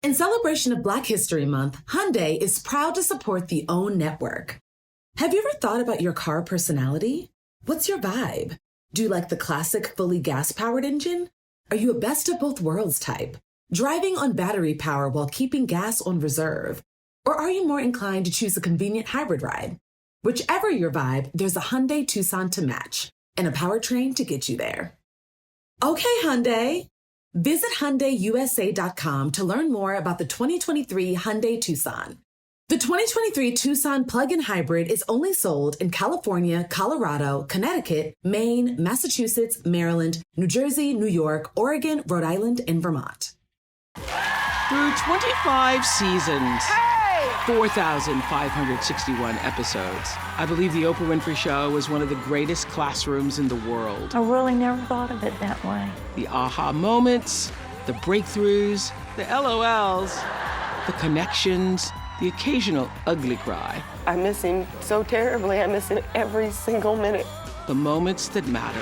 In celebration of Black History Month, Hyundai is proud to support the OWN network. Have you ever thought about your car personality? What's your vibe? Do you like the classic fully gas-powered engine? Are you a best of both worlds type, driving on battery power while keeping gas on reserve? Or are you more inclined to choose a convenient hybrid ride? Whichever your vibe, there's a Hyundai Tucson to match and a powertrain to get you there. Okay, Hyundai. Visit HyundaiUSA.com to learn more about the 2023 Hyundai Tucson. The 2023 Tucson plug-in hybrid is only sold in California, Colorado, Connecticut, Maine, Massachusetts, Maryland, New Jersey, New York, Oregon, Rhode Island, and Vermont. Through 25 seasons, 4,561 episodes, I believe The Oprah Winfrey Show was one of the greatest classrooms in the world. I really never thought of it that way. The aha moments, the breakthroughs, the LOLs, the connections, the occasional ugly cry. I miss him so terribly. I miss him every single minute. The moments that mattered.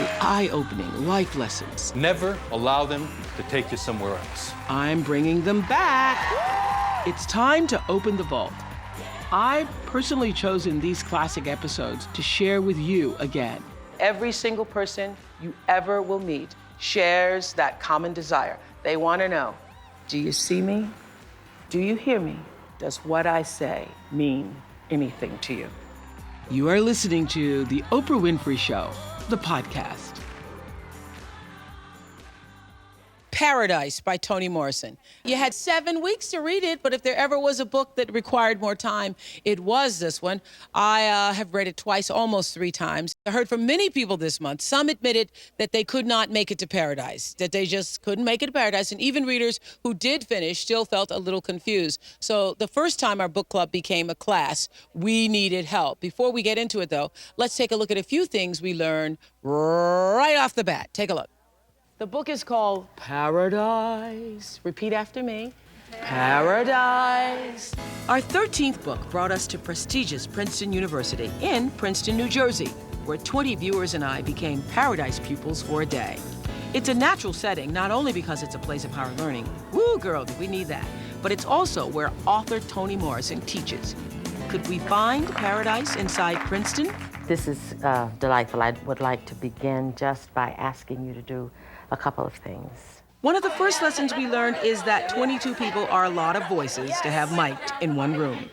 The eye-opening life lessons. Never allow them to take you somewhere else. I'm bringing them back. It's time to open the vault. I've personally chosen these classic episodes to share with you again. Every single person you ever will meet shares that common desire. They want to know, do you see me? Do you hear me? Does what I say mean anything to you? You are listening to The Oprah Winfrey Show, the podcast. Paradise by Toni Morrison. You had 7 weeks to read it, but if there ever was a book that required more time, it was this one. I have read it twice, almost 3 times. I heard from many people this month. Some admitted that they could not make it to paradise, that they just couldn't make it to paradise, and even readers who did finish still felt a little confused. So the first time our book club became a class, we needed help. Before we get into it, though, let's take a look at a few things we learned right off the bat. Take a look. The book is called Paradise. Repeat after me. Paradise. Our 13th book brought us to prestigious Princeton University in Princeton, New Jersey, where 20 viewers and I became Paradise pupils for a day. It's a natural setting, not only because it's a place of higher learning. Woo, girl, did we need that. But it's also where author Toni Morrison teaches. Could we find paradise inside Princeton? This is delightful. I would like to begin just by asking you to do a couple of things. One of the first lessons we learned is that 22 people are a lot of voices to have mic'd in one room.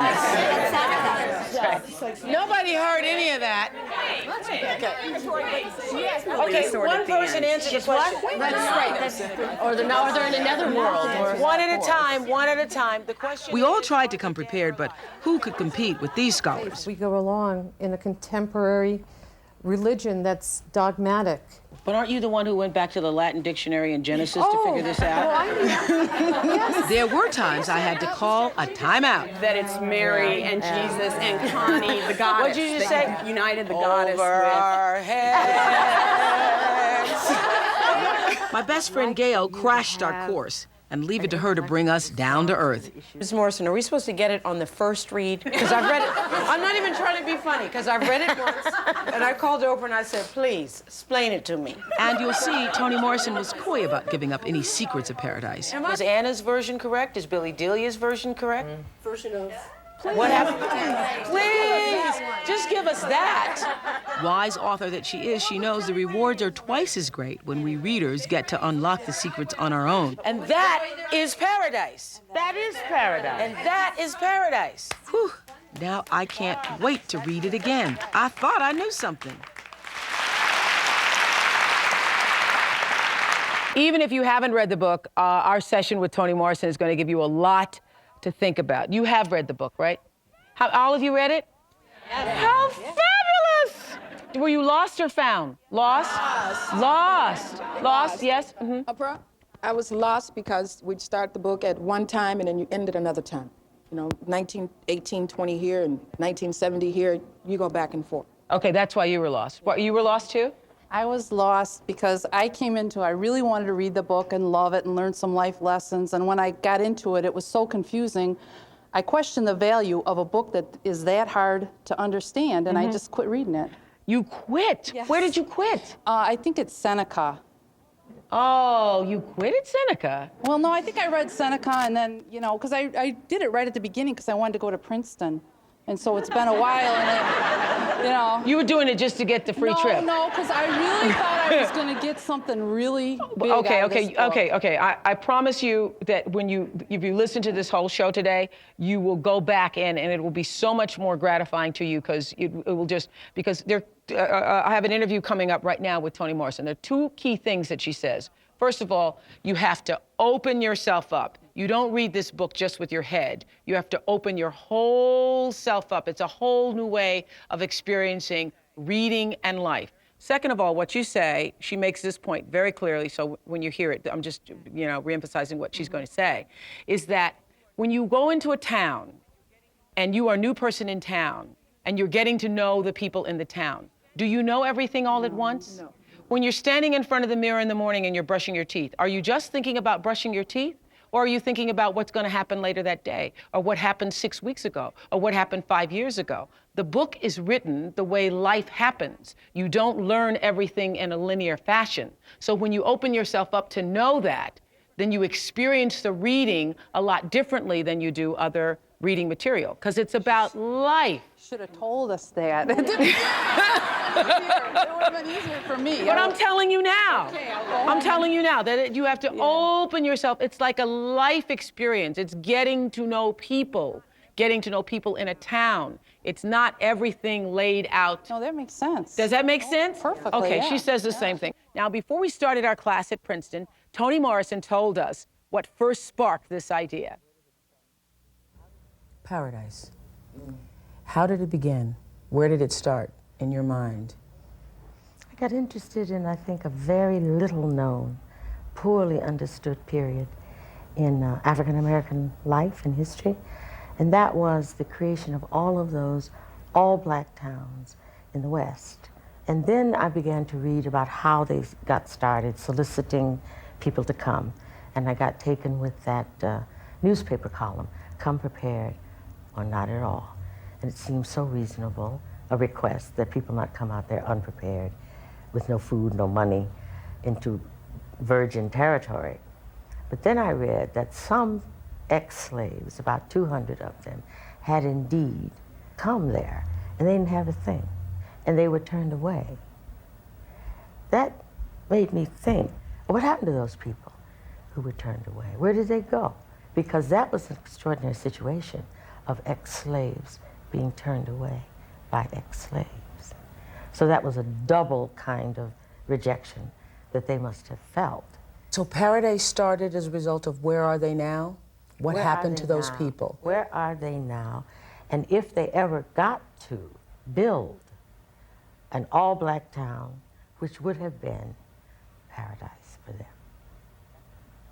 Nobody heard any of that. Okay, one person answered the question. That's right. Or they're in another world. One at a time, one at a time. The question. We all tried to come prepared, but who could compete with these scholars? We go along in a contemporary religion that's dogmatic. But aren't you the one who went back to the Latin dictionary and Genesis to figure this out? Yes. There were times I had to call a timeout. That it's Mary and Jesus and Connie, the goddess. What'd you just say? United the goddess Over our heads. My best friend Gail crashed our course, and leave it to her to bring us down to earth. Ms. Morrison, are we supposed to get it on the first read? Because I've read it. I'm not even trying to be funny, because I've read it once, and I called Oprah and I said, please, explain it to me. And you'll see Toni Morrison was coy about giving up any secrets of paradise. Was Anna's version correct? Is Billy Delia's version correct? version of. What happened? Please, just give us that. Wise author that she is, she knows the rewards are twice as great when we readers get to unlock the secrets on our own. And that is paradise. That is paradise. And that is paradise. Whew. Now I can't wait to read it again. I thought I knew something. Even if you haven't read the book, our session with Toni Morrison is going to give you a lot to think about. You have read the book, right? All of you read it? Yes. How fabulous! Were you lost or found? Lost? Lost, yes? Mm-hmm. Oprah, I was lost because we'd start the book at one time and then you end it another time. You know, 1820 here and 1970 here, you go back and forth. Okay, that's why you were lost. What, you were lost too? I was lost because I really wanted to read the book and love it and learn some life lessons. And when I got into it, it was so confusing. I questioned the value of a book that is that hard to understand, and I just quit reading it. You quit? Yes. Where did you quit? I think it's Seneca. Oh, you quit at Seneca? Well, no, I think I read Seneca and then, you know, because I did it right at the beginning because I wanted to go to Princeton. And so it's been a while and then, you know. You were doing it just to get the free trip? No, because I really thought I was going to get something really big out of this book. Okay. I promise you that if you listen to this whole show today, you will go back in and it will be so much more gratifying to you because it will just, because I have an interview coming up right now with Toni Morrison. There are two key things that she says. First of all, you have to open yourself up. You don't read this book just with your head. You have to open your whole self up. It's a whole new way of experiencing reading and life. Second of all, what you say, she makes this point very clearly, so when you hear it, I'm just, reemphasizing what she's going to say, is that when you go into a town and you are a new person in town and you're getting to know the people in the town, do you know everything all at once? No. When you're standing in front of the mirror in the morning and you're brushing your teeth, are you just thinking about brushing your teeth? Or are you thinking about what's going to happen later that day? Or what happened 6 weeks ago? Or what happened 5 years ago? The book is written the way life happens. You don't learn everything in a linear fashion. So when you open yourself up to know that, then you experience the reading a lot differently than you do other reading material, because it's about life. Should have told us that. It would have been easier for me. But I'm telling you now. Okay, I'll go home. I'm telling you now that you have to open yourself. It's like a life experience. It's getting to know people in a town. It's not everything laid out. No, that makes sense. Does that make sense? Perfectly, Okay, yeah. she says the same thing. Now, before we started our class at Princeton, Toni Morrison told us what first sparked this idea. Paradise. How did it begin? Where did it start in your mind? I got interested in, I think, a very little known, poorly understood period in African American life and history, and that was the creation of all of those all-black towns in the West. And then I began to read about how they got started, soliciting people to come, and I got taken with that newspaper column, Come Prepared or Not at All. And it seemed so reasonable, a request that people not come out there unprepared, with no food, no money, into virgin territory. But then I read that some ex-slaves, about 200 of them, had indeed come there, and they didn't have a thing, and they were turned away. That made me think, what happened to those people who were turned away? Where did they go? Because that was an extraordinary situation of ex-slaves being turned away by ex-slaves. So that was a double kind of rejection that they must have felt. So Paradise started as a result of where are they now? What Where happened are to they those now? people? Where are they now? And if they ever got to build an all-black town, which would have been paradise for them.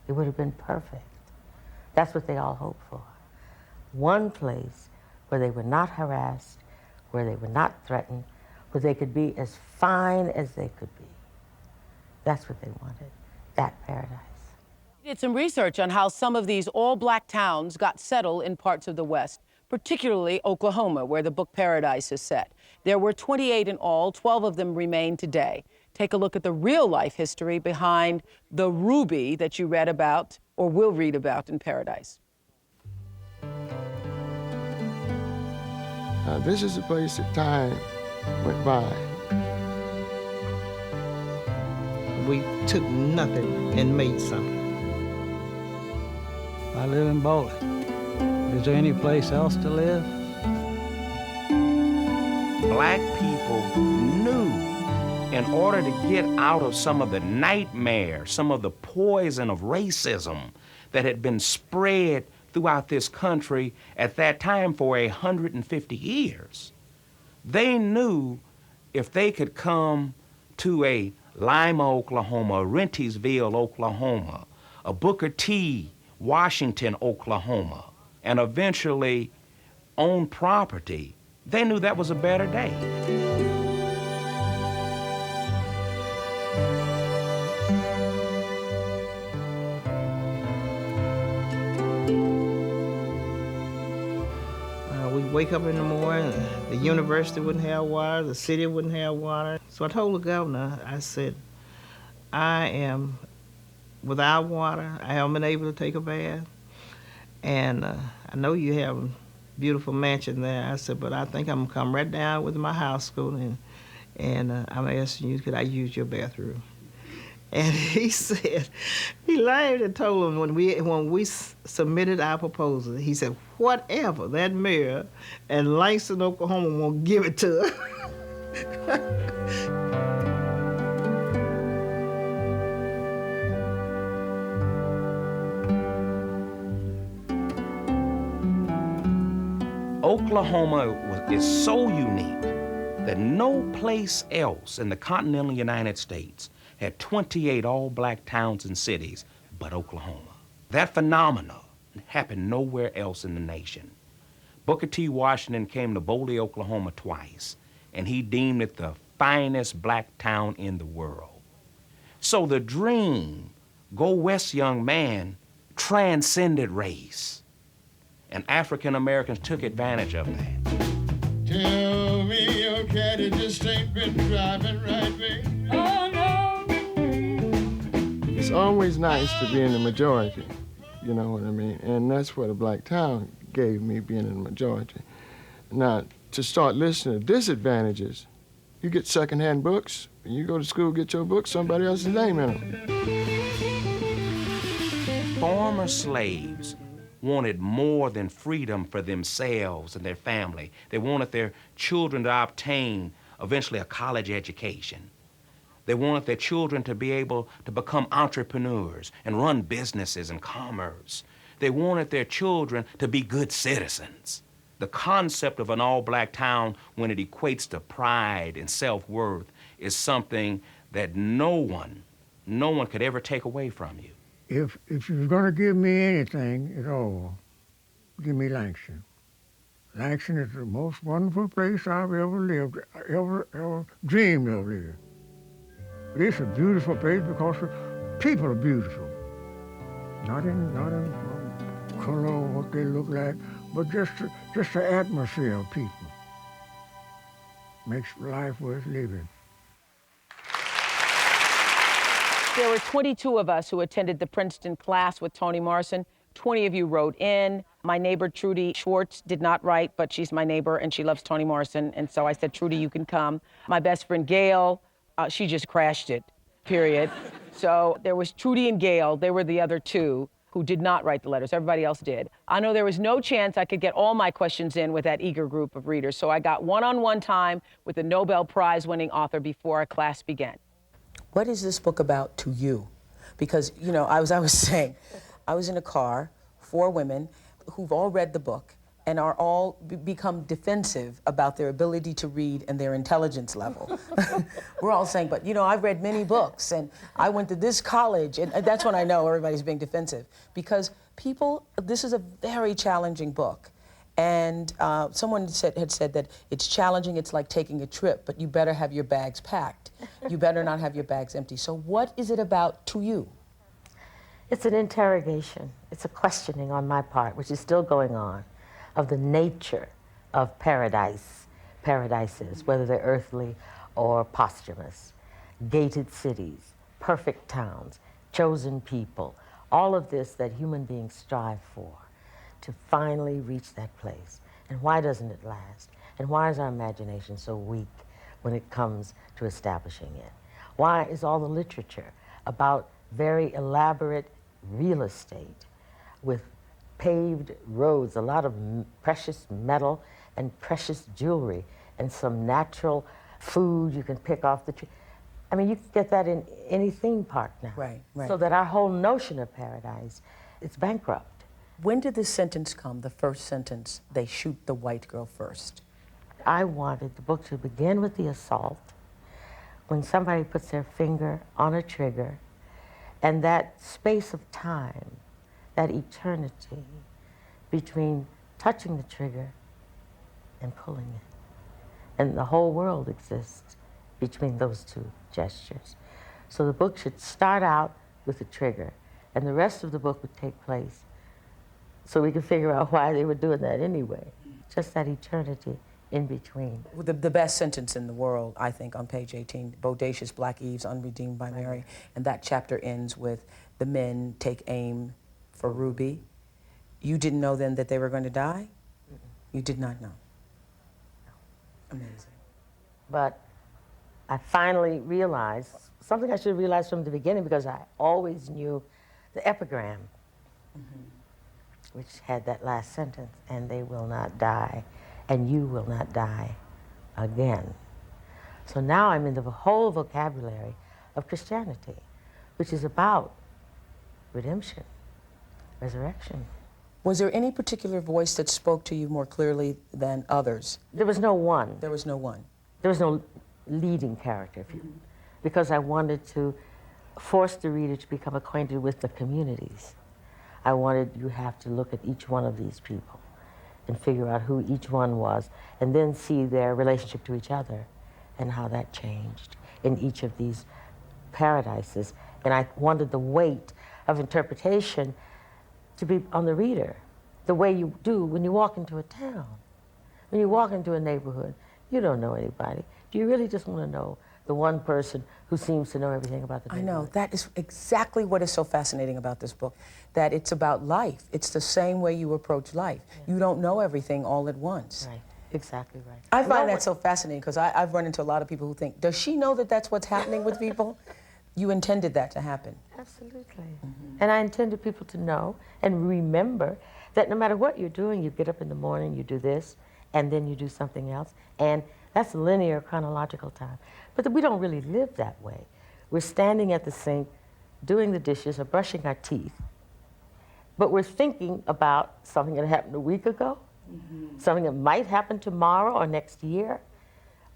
It would have been perfect. That's what they all hoped for. One place where they were not harassed, where they were not threatened, where they could be as fine as they could be. That's what they wanted, that paradise. We did some research on how some of these all-black towns got settled in parts of the West, particularly Oklahoma, where the book Paradise is set. There were 28 in all, 12 of them remain today. Take a look at the real-life history behind the Ruby that you read about, or will read about, in Paradise. This is a place that time went by. We took nothing and made something. I live in Bowling. Is there any place else to live? Black people knew in order to get out of some of the nightmare, some of the poison of racism that had been spread throughout this country at that time for 150 years, they knew if they could come to a Lima, Oklahoma, a Rentisville, Oklahoma, a Booker T, Washington, Oklahoma, and eventually own property, they knew that was a better day. We'd wake up in the morning, the university wouldn't have water, the city wouldn't have water. So I told the governor, I said, I am without water. I haven't been able to take a bath. And I know you have a beautiful mansion there. I said, but I think I'm going to come right down with my house school, and I'm asking you, could I use your bathroom? And he said, he laughed and told him when we submitted our proposal, he said, whatever, that mayor in Langston, Oklahoma won't give it to her. Oklahoma is so unique that no place else in the continental United States had 28 all-black towns and cities but Oklahoma. That phenomenon happened nowhere else in the nation. Booker T. Washington came to Boley, Oklahoma twice, and he deemed it the finest black town in the world. So the dream, go west, young man, transcended race. And African Americans took advantage of that. Tell me your caddy just ain't been driving right, baby. Oh, no. It's always nice to be in the majority, you know what I mean? And that's what a black town gave me, being in the majority. Now, to start listening to disadvantages, you get secondhand books. When you go to school, get your books, somebody else's name in them. Former slaves wanted more than freedom for themselves and their family. They wanted their children to obtain eventually a college education. They wanted their children to be able to become entrepreneurs and run businesses and commerce. They wanted their children to be good citizens. The concept of an all-black town, when it equates to pride and self-worth, is something that no one could ever take away from you. If you're going to give me anything at all, give me Langston. Langston is the most wonderful place I've ever lived, ever dreamed of living. It's a beautiful place because the people are beautiful. Not in color or what they look like, but just the atmosphere of people makes life worth living. There were 22 of us who attended the Princeton class with Toni Morrison. 20 of you wrote in. My neighbor, Trudy Schwartz, did not write, but she's my neighbor and she loves Toni Morrison. And so I said, Trudy, you can come. My best friend, Gail, she just crashed it, period. So there was Trudy and Gail. They were the other two who did not write the letters. Everybody else did. I know there was no chance I could get all my questions in with that eager group of readers. So I got one-on-one time with the Nobel Prize-winning author before our class began. What is this book about to you? Because, you know, as I was saying, I was in a car, 4 women who've all read the book and are all become defensive about their ability to read and their intelligence level. We're all saying, but, you know, I've read many books and I went to this college, and that's when I know everybody's being defensive. Because people, this is a very challenging book. And someone had said that it's challenging, it's like taking a trip, but you better have your bags packed. You better not have your bags empty. So what is it about to you? It's an interrogation. It's a questioning on my part, which is still going on, of the nature of paradises, whether they're earthly or posthumous, gated cities, perfect towns, chosen people, all of this that human beings strive for, to finally reach that place. And why doesn't it last? And why is our imagination so weak when it comes to establishing it? Why is all the literature about very elaborate real estate with paved roads, a lot of precious metal and precious jewelry, and some natural food you can pick off the tree? I mean, you can get that in any theme park now. Right. So that our whole notion of paradise, it's bankrupt. When did this sentence come, the first sentence, they shoot the white girl first? I wanted the book to begin with the assault, when somebody puts their finger on a trigger, and that space of time, that eternity between touching the trigger and pulling it. And the whole world exists between those two gestures. So the book should start out with the trigger, and the rest of the book would take place so we can figure out why they were doing that anyway. Just that eternity in between. The best sentence in the world, I think, on page 18, bodacious black Eves unredeemed by Mary. And that chapter ends with the men take aim for Ruby. You didn't know then that they were going to die? You did not know. Amazing. But I finally realized something I should have realized from the beginning, because I always knew the epigram, which had that last sentence, and they will not die, and you will not die again. So now I'm in the whole vocabulary of Christianity, which is about redemption, resurrection. Was there any particular voice that spoke to you more clearly than others? There was no one. There was no one. There was no leading character, because I wanted to force the reader to become acquainted with the communities. I wanted you have to look at each one of these people and figure out who each one was, and then see their relationship to each other and how that changed in each of these paradises. And I wanted the weight of interpretation to be on the reader, the way you do when you walk into a town. When you walk into a neighborhood, you don't know anybody. Do you really just want to know the one person who seems to know everything about the neighborhood? I know. That is exactly what is so fascinating about this book, that it's about life. It's the same way you approach life. Yeah. You don't know everything all at once. Right. Exactly right. I find that so fascinating, because I've run into a lot of people who think, does she know that that's what's happening with people? You intended that to happen. Absolutely. And I intended people to know and remember that no matter what you're doing, you get up in the morning, you do this, and then you do something else, and that's linear chronological time. But we don't really live that way. We're standing at the sink, doing the dishes, or brushing our teeth, but we're thinking about something that happened a week ago, something that might happen tomorrow or next year,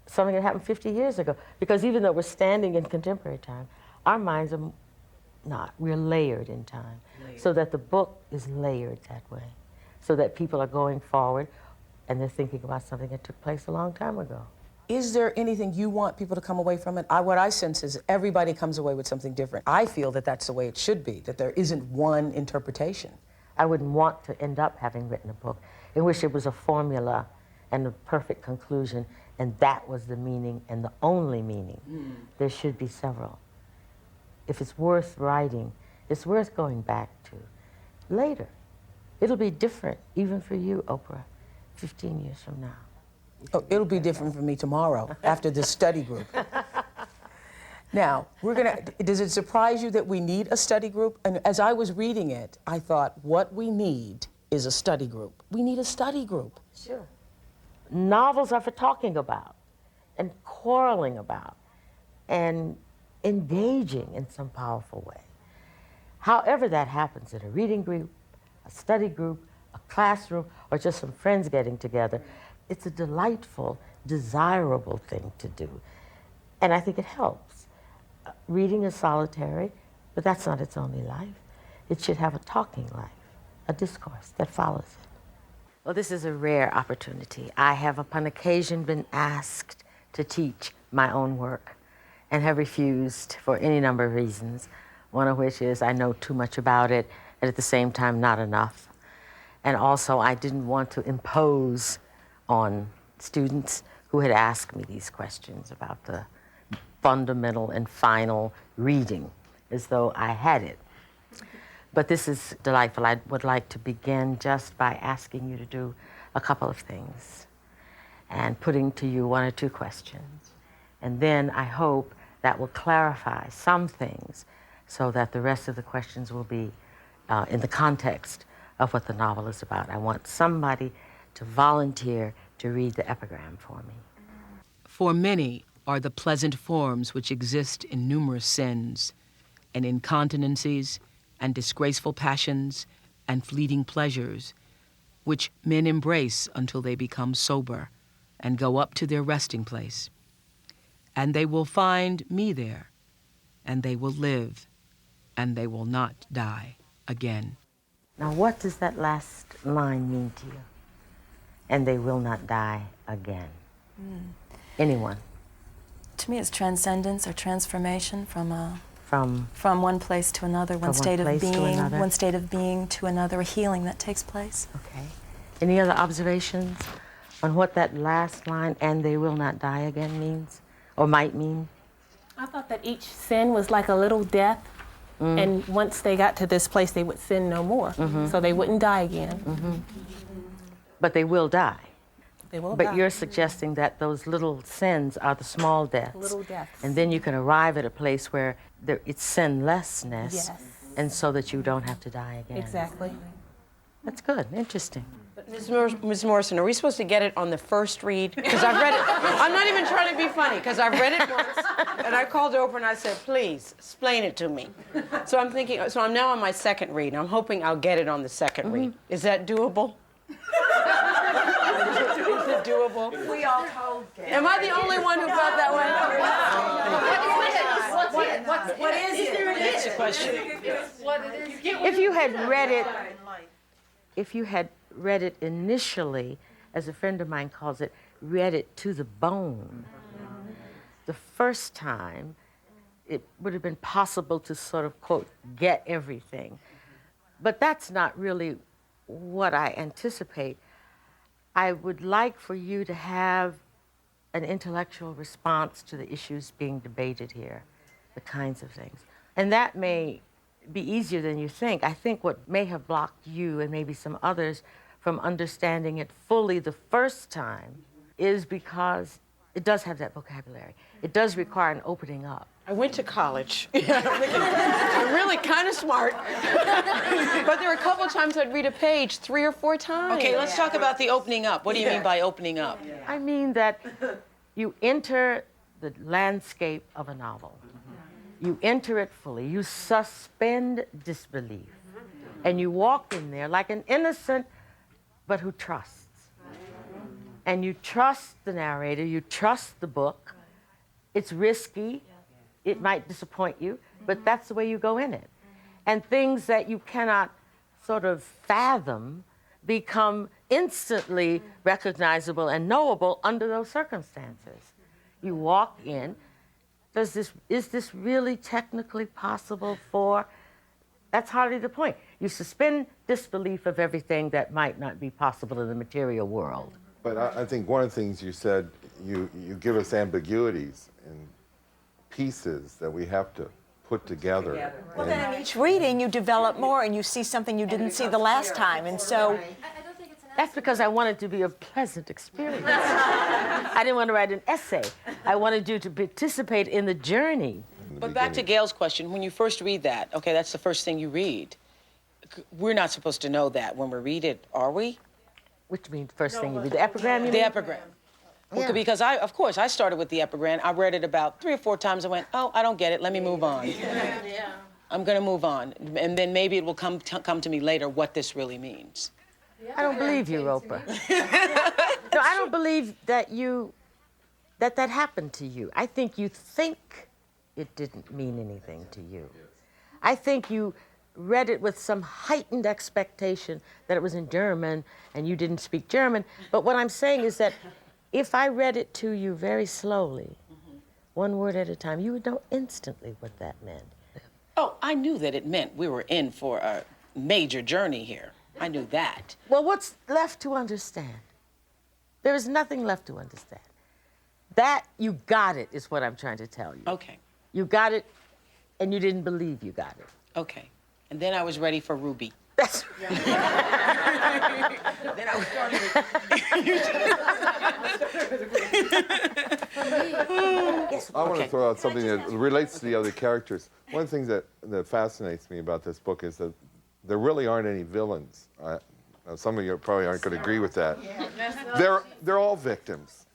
something that happened 50 years ago. Because even though we're standing in contemporary time, our minds are not. We're layered in time, so that the book is layered that way, so that people are going forward and they're thinking about something that took place a long time ago. Is there anything you want people to come away from it? What I sense is everybody comes away with something different. I feel that that's the way it should be, that there isn't one interpretation. I wouldn't want to end up having written a book in which it was a formula and a perfect conclusion, and that was the meaning and the only meaning. There should be several. If it's worth writing, it's worth going back to later. It'll be different, even for you, Oprah, 15 years from now. Oh, it'll be different for me tomorrow after this study group. Now, does it surprise you that we need a study group? And as I was reading it, I thought, what we need is a study group. We need a study group. Sure. Novels are for talking about and quarreling about and engaging in some powerful way. However that happens, in a reading group, a study group, a classroom, or just some friends getting together, it's a delightful, desirable thing to do. And I think it helps. Reading is solitary, but that's not its only life. It should have a talking life, a discourse that follows it. Well, this is a rare opportunity. I have upon occasion been asked to teach my own work and have refused for any number of reasons, one of which is I know too much about it, and at the same time, not enough. And also, I didn't want to impose on students who had asked me these questions about the fundamental and final reading, as though I had it. But this is delightful. I would like to begin just by asking you to do a couple of things and putting to you one or two questions. And then I hope that will clarify some things so that the rest of the questions will be in the context of what the novel is about. I want somebody to volunteer to read the epigram for me. For many are the pleasant forms which exist in numerous sins, and incontinencies, and disgraceful passions, and fleeting pleasures, which men embrace until they become sober, and go up to their resting place. And they will find me there, and they will live, and they will not die again. Now, what does that last line mean to you? And they will not die again. Anyone? To me, it's transcendence or transformation from one place to another, one state of being to another, a healing that takes place. Okay. Any other observations on what that last line, "and they will not die again," means, or might mean? I thought that each sin was like a little death, and once they got to this place, they would sin no more, so they wouldn't die again. But they will die. They will But die. you're suggesting that those little sins are the small deaths. Little deaths. And then you can arrive at a place where it's sinlessness, Yes. and so that you don't have to die again. Exactly. That's good, interesting. Ms. Morrison, are we supposed to get it on the first read? Because I've read it. I'm not even trying to be funny, because I've read it once, and I called Oprah and I said, please, explain it to me. So I'm thinking, so I'm now on my second read, and I'm hoping I'll get it on the second read. Is that doable? Is it doable? We all told you. Am I the only one who felt that way? What is it? That's the question. If you had read it initially, as a friend of mine calls it, read it to the bone, the first time, it would have been possible to sort of, quote, get everything. But that's not really what I anticipate. I would like for you to have an intellectual response to the issues being debated here, the kinds of things. And that may be easier than you think. I think what may have blocked you and maybe some others from understanding it fully the first time is because it does have that vocabulary. It does require an opening up. I went to college. I'm really kind of smart. But there were a couple of times I'd read a page 3 or 4 times. Okay, let's talk about the opening up. What do you mean by opening up? I mean that you enter the landscape of a novel. You enter it fully. You suspend disbelief. And you walk in there like an innocent, but who trusts. And you trust the narrator. You trust the book. It's risky. It might disappoint you, but that's the way you go in it. And things that you cannot sort of fathom become instantly recognizable and knowable under those circumstances. You walk in. Is this really technically possible for? That's hardly the point. You suspend disbelief of everything that might not be possible in the material world. But I think one of the things you said, you give us ambiguities and pieces that we have to put together. Well, then in each reading, you develop more and you see something you didn't see the last time. And so that's because I wanted to be a pleasant experience. I didn't want to write an essay. I wanted you to participate in the journey. But back to Gail's question, when you first read that, okay, that's the first thing you read. We're not supposed to know that when we read it, are we? Which means first thing you read, the epigram, you mean? The epigram. Well, because of course, I started with the epigram. I read it about 3 or 4 times. I went, oh, I don't get it. Let me move on. I'm going to move on. And then maybe it will come to me later what this really means. I don't believe you, Oprah. No, I don't believe that that happened to you. I think you think it didn't mean anything to you. I think you read it with some heightened expectation that it was in German and you didn't speak German. But what I'm saying is that if I read it to you very slowly, one word at a time, you would know instantly what that meant. Oh, I knew that it meant we were in for a major journey here. I knew that. Well, what's left to understand? There is nothing left to understand. That you got it is what I'm trying to tell you. Okay. You got it, and you didn't believe you got it. Okay. And then I was ready for Ruby. That's Then I was I want to throw out something that relates to the other characters. One of the things that fascinates me about this book is that there really aren't any villains. Some of you probably aren't going to agree with that. They're all victims.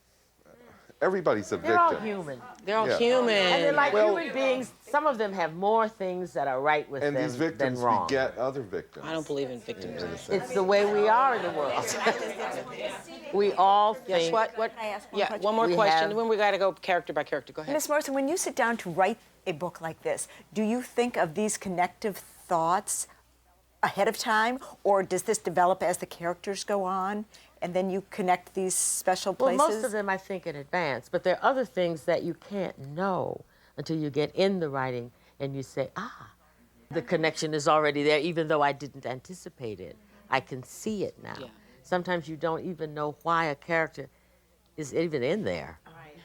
Everybody's a victim. They're all human. They're all human. And they're like human beings. Some of them have more things that are right with them than wrong. And these victims beget other victims. I don't believe in victims. It's the way we are in the world. We all think. Yes, what? Can I ask one Yeah, question? one more question. Then we got to go character by character. Go ahead. Ms. Morrison, when you sit down to write a book like this, do you think of these connective thoughts ahead of time, or does this develop as the characters go on, and then you connect these special places? Well, most of them I think in advance, but there are other things that you can't know until you get in the writing and you say, the connection is already there, even though I didn't anticipate it. I can see it now. Yeah. Sometimes you don't even know why a character is even in there.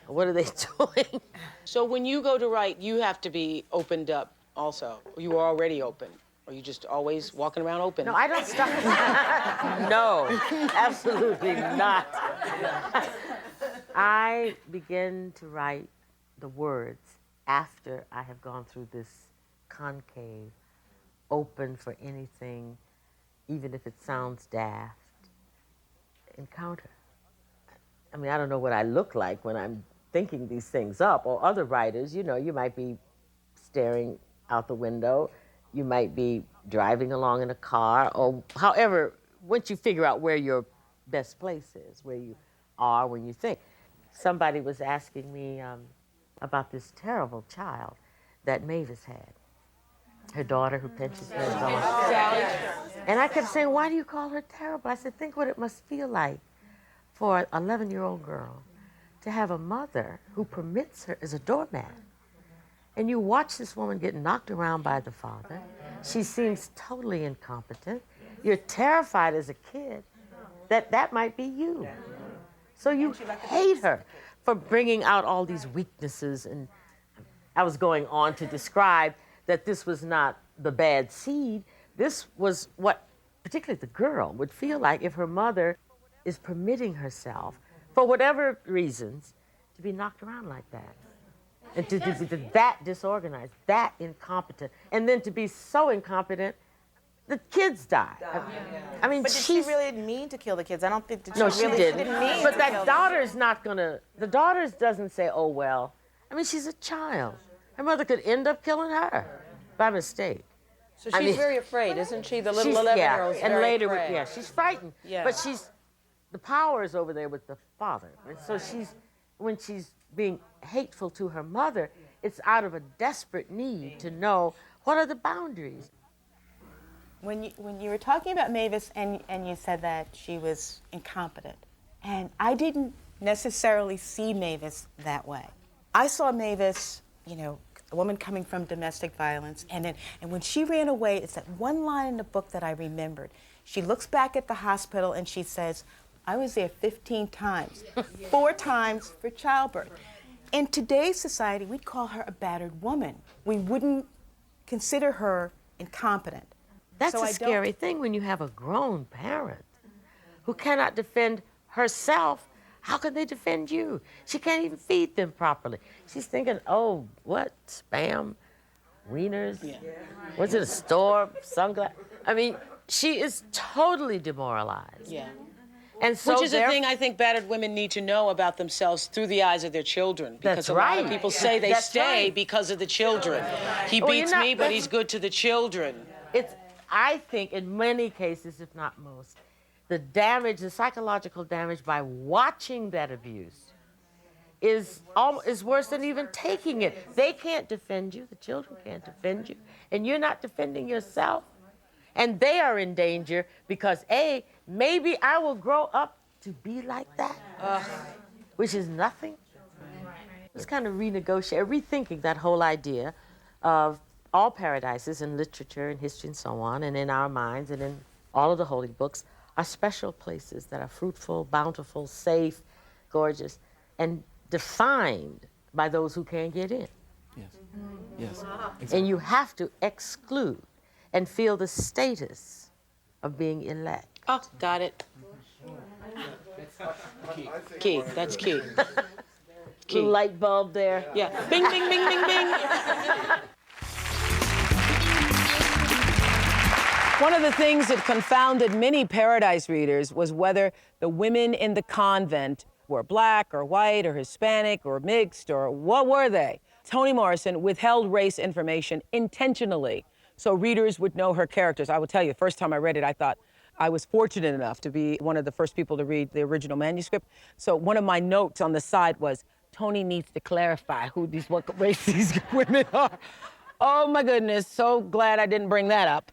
What are they doing? So when you go to write, you have to be opened up also. You are already open. Or you just always walking around open? No, I don't stop. No, absolutely not. I begin to write the words after I have gone through this concave, open for anything, even if it sounds daft, encounter. I mean, I don't know what I look like when I'm thinking these things up, or other writers, you know, you might be staring out the window, you might be driving along in a car, or however, once you figure out where your best place is, where you are when you think. Somebody was asking me about this terrible child that Mavis had, her daughter who pinches her nose. And I kept saying, why do you call her terrible? I said, think what it must feel like for an 11-year-old girl to have a mother who permits her as a doormat. And you watch this woman get knocked around by the father. She seems totally incompetent. You're terrified as a kid that that might be you. So you hate her for bringing out all these weaknesses. And I was going on to describe that this was not the bad seed. This was what particularly the girl would feel like if her mother is permitting herself, for whatever reasons, to be knocked around like that. And to be that disorganized, that incompetent, and then to be so incompetent, the kids die. I mean, but she really didn't mean to kill the kids. I don't think that no, she really didn't. mean But to that kill daughter's not gonna. The daughter doesn't say, "Oh well." I mean, she's a child. Her mother could end up killing her by mistake. So she's very afraid, isn't she? The little 11-year-old. Yeah, and later, she's frightened. Yeah. But the power is over there with the father. And so when she's being hateful to her mother, it's out of a desperate need to know what are the boundaries. When you were talking about Mavis and you said that she was incompetent, and I didn't necessarily see Mavis that way. I saw Mavis, you know, a woman coming from domestic violence, and when she ran away, it's that one line in the book that I remembered. She looks back at the hospital and she says, I was there 15 times, 4 times for childbirth. In today's society, we'd call her a battered woman. We wouldn't consider her incompetent. That's So a scary thing when you have a grown parent who cannot defend herself. How can they defend you? She can't even feed them properly. She's thinking, oh, what? Spam? Wieners? Yeah. Was it a store? Sunglasses? I mean, she is totally demoralized. Yeah. And so which is a thing I think battered women need to know about themselves through the eyes of their children. Because That's a lot of right. people say they stay because of the children. He beats me, but he's good to the children. It's, I think, in many cases, if not most, the damage, the psychological damage by watching that abuse is worse than even taking it. They can't defend you. The children can't defend you. And you're not defending yourself. And they are in danger because, A, maybe I will grow up to be like that, which is nothing. It's kind of rethinking that whole idea of all paradises in literature and history and so on, and in our minds and in all of the holy books, are special places that are fruitful, bountiful, safe, gorgeous, and defined by those who can't get in. Yes. Yes. Exactly. And you have to exclude and feel the status of being elect. Oh, got it. Key. That's key. Key. Light bulb there. Yeah. Bing, bing, bing, bing, bing. One of the things that confounded many Paradise readers was whether the women in the convent were black or white or Hispanic or mixed or what were they? Toni Morrison withheld race information intentionally so readers would know her characters. I will tell you, the first time I read it, I thought I was fortunate enough to be one of the first people to read the original manuscript. So one of my notes on the side was, Toni needs to clarify what race these women are. Oh my goodness, so glad I didn't bring that up.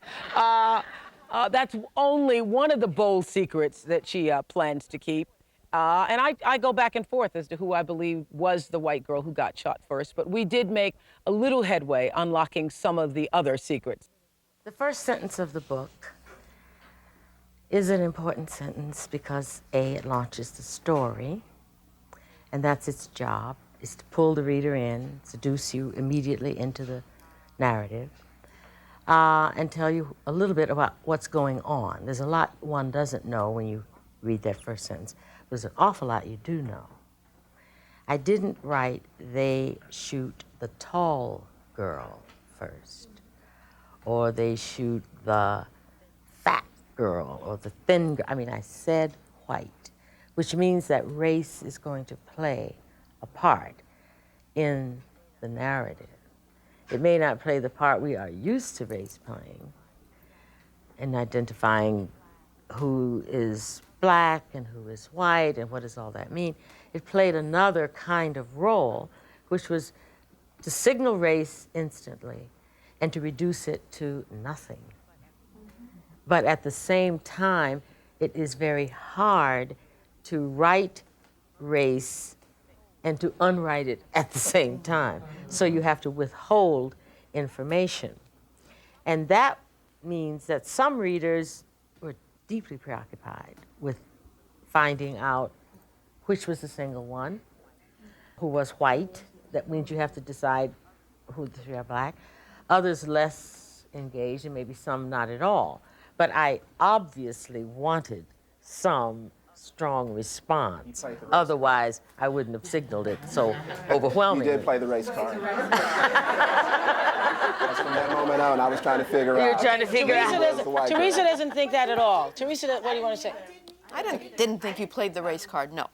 That's only one of the bold secrets that she plans to keep. And I go back and forth as to who I believe was the white girl who got shot first, but we did make a little headway unlocking some of the other secrets. The first sentence of the book is an important sentence because A, it launches the story, and that's its job, is to pull the reader in, seduce you immediately into the narrative, and tell you a little bit about what's going on. There's a lot one doesn't know when you read that first sentence. There's an awful lot you do know. I didn't write, they shoot the tall girl first, or they shoot the fat girl, or the thin girl. I mean, I said white, which means that race is going to play a part in the narrative. It may not play the part we are used to race playing in identifying who is black and who is white and what does all that mean. It played another kind of role, which was to signal race instantly and to reduce it to nothing. But at the same time, it is very hard to write race and to unwrite it at the same time. So you have to withhold information. And that means that some readers were deeply preoccupied with finding out which was the single one, who was white. That means you have to decide who the three are black. Others less engaged, and maybe some not at all. But I obviously wanted some strong response. Otherwise, I wouldn't have signaled it so overwhelmingly. You did play the race card. That's from that moment on, I was trying to figure out. You were trying to figure out. Teresa doesn't think that at all. Teresa, what do you want to say? I didn't think you played the race card, no.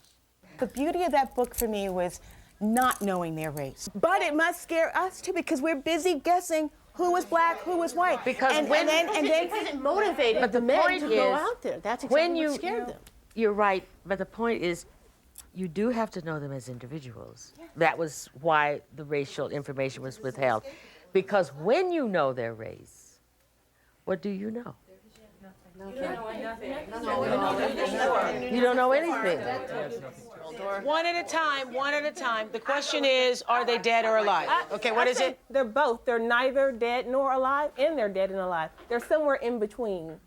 The beauty of that book for me was not knowing their race. But it must scare us too, because we're busy guessing who was black, who was white. Because and then it motivated the men to go out there. That's exactly what scared them. You're right, but the point is, you do have to know them as individuals. Yeah. That was why the racial information was withheld. Because when you know their race, what do you know? You don't know anything. One at a time, one at a time. The question is, are they dead or alive? Okay, what is it? They're both. They're neither dead nor alive, and they're dead and alive. They're somewhere in between.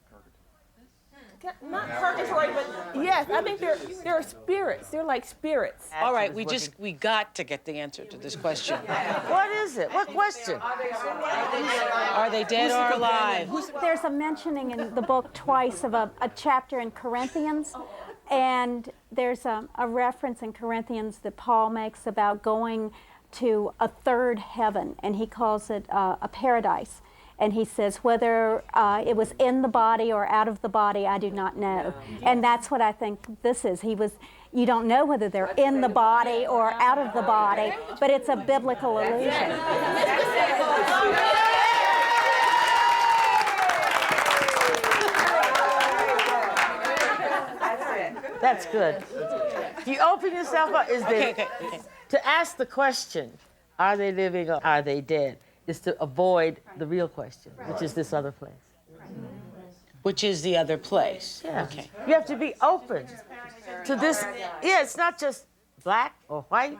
Not purgatory, but yes, I think they're spirits. They're like spirits. All right, we got to get the answer to this question. What is it? What question? Are they dead or alive? There's a mentioning in the book twice of a chapter in Corinthians, and there's a reference in Corinthians that Paul makes about going to a third heaven, and he calls it a paradise. And he says, whether it was in the body or out of the body, I do not know. And that's what I think this is. You don't know whether they're in the body or out of the body, but it's a biblical illusion. That's good. You open yourself up. To ask the question, are they living or are they dead, is to avoid the real question, which is this other place. Which is the other place. Yeah. Okay. You have to be open to this. Yeah, it's not just black or white,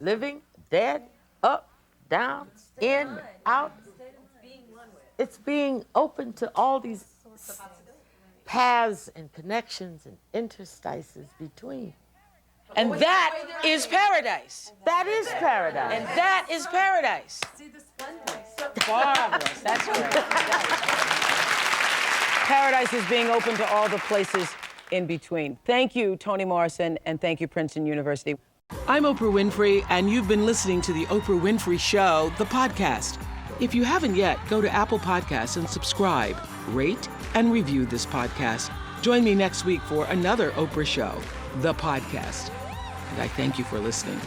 living, dead, up, down, in, out. It's being open to all these paths and connections and interstices between. And that is paradise. That is paradise. And that is paradise. Marvelous. That's good. Paradise is being open to all the places in between. Thank you, Toni Morrison, and thank you, Princeton University. I'm Oprah Winfrey, and you've been listening to The Oprah Winfrey Show, the podcast. If you haven't yet, go to Apple Podcasts and subscribe, rate, and review this podcast. Join me next week for another Oprah Show, the podcast. And I thank you for listening.